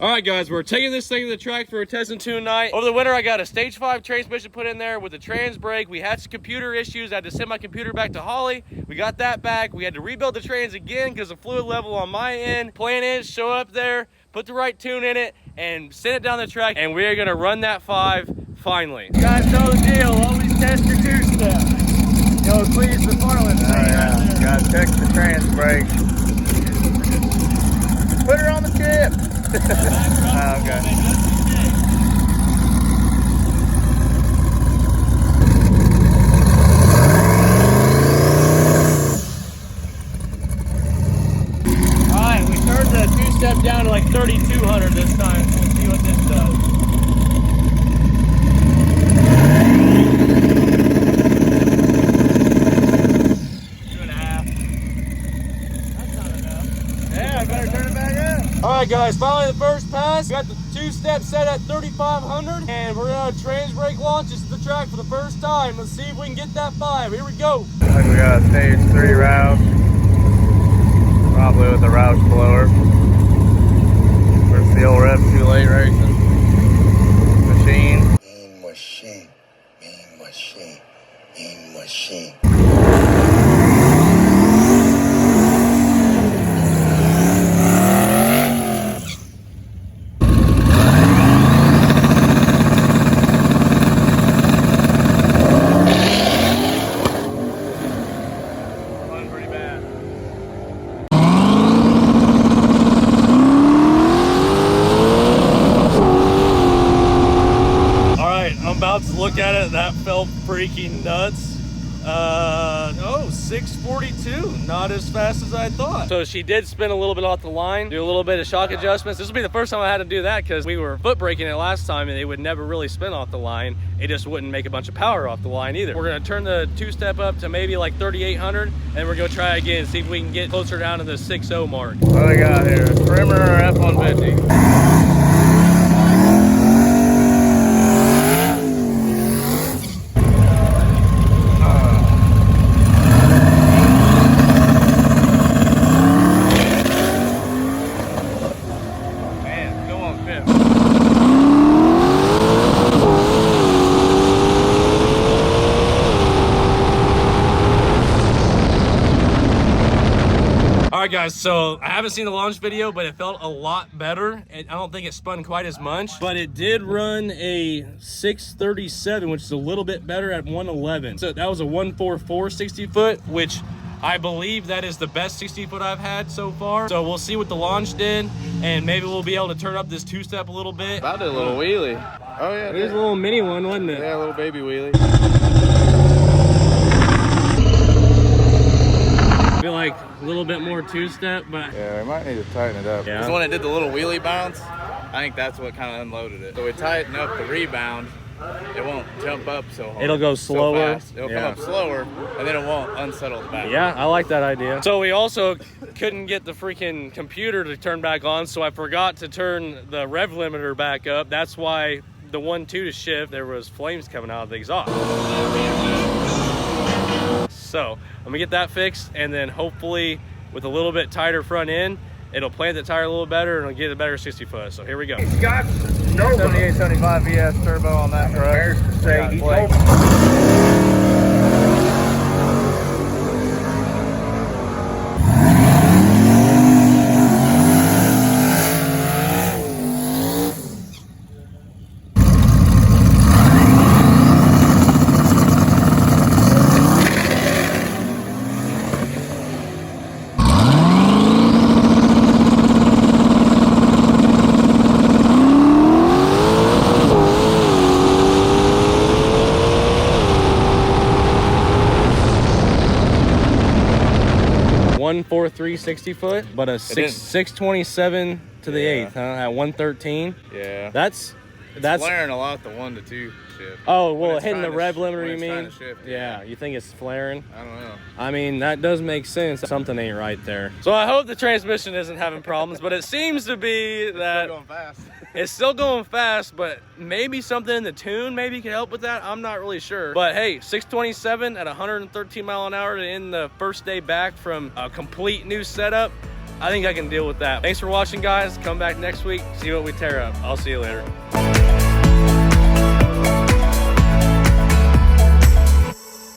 All right, guys, we're taking this thing to the track for a test and tune night. Over the winter, I got a stage 5 transmission put in there with the trans brake. We had some computer issues. I had to send my computer back to Holly. We got that back. We had to rebuild the trans again because of fluid level on my end. Plan is show up there, put the right tune in it, and send it down the track, and we are gonna run that 5 finally. You guys know the deal. Always test your two-step. Yo, please the Farland. Oh yeah, gotta check the trans brake. Put her on the chip. Oh, okay. Alright, we turned the two-step down to like 3,200 this time, so we'll see what this does. Alright guys, finally the first pass. We got the two-step set at 3,500 and we're gonna trans brake launch this to the track for the first time. Let's see if we can get that 5. Here we go. I think we got a stage 3 Roush. Probably with the Roush blower. Where's the old Rev Too Late racing machine? Mean machine, mean machine, mean machine. Look at it, that felt freaking nuts. Oh, 642, not as fast as I thought. So she did spin a little bit off the line, do a little bit of shock adjustments. This will be the first time I had to do that because we were foot braking it last time and it would never really spin off the line. It just wouldn't make a bunch of power off the line either. We're gonna turn the two-step up to maybe like 3,800 and we're gonna try again, see if we can get closer down to the 6.0 mark. What do we got here? Primer or F-150? Alright guys, so I haven't seen the launch video, but it felt a lot better. I don't think it spun quite as much, but it did run a 637, which is a little bit better at 111. So that was a 144 60 foot, which I believe that is the best 60 foot I've had so far. So we'll see what the launch did, and maybe we'll be able to turn up this two-step a little bit. About did a little wheelie. Oh yeah, it was a little mini one, wasn't it? Yeah, a little baby wheelie. I feel like a little bit more two-step, but yeah, we might need to tighten it up. Yeah. Because when it did the little wheelie bounce, I think that's what kind of unloaded it. So we tighten up the rebound, it won't jump up so hard. It'll go slower. So it'll come up slower, and then it won't unsettle the back. Yeah, I like that idea. So we also couldn't get the freaking computer to turn back on, so I forgot to turn the rev limiter back up. That's why the 1.2 to shift, there was flames coming out of the exhaust. So I'm gonna get that fixed, and then hopefully with a little bit tighter front end, it'll plant the tire a little better and it'll get a better 60 foot. So here we go. Got 78, 75 VS turbo on that truck. Four 360 foot, but a 627 to the eighth, huh? At 113. Yeah. That's flaring a lot, the 1 to 2 shift. Oh, well, hitting the rev limiter, you mean? Shift, yeah, you think it's flaring? I don't know. I mean, that does make sense. Something ain't right there. So I hope the transmission isn't having problems, but it seems to be that it's still going fast. It's still going fast, but maybe something in the tune maybe can help with that. I'm not really sure. But hey, 627 at 113 mile an hour to end the first day back from a complete new setup. I think I can deal with that. Thanks for watching, guys. Come back next week, see what we tear up. I'll see you later.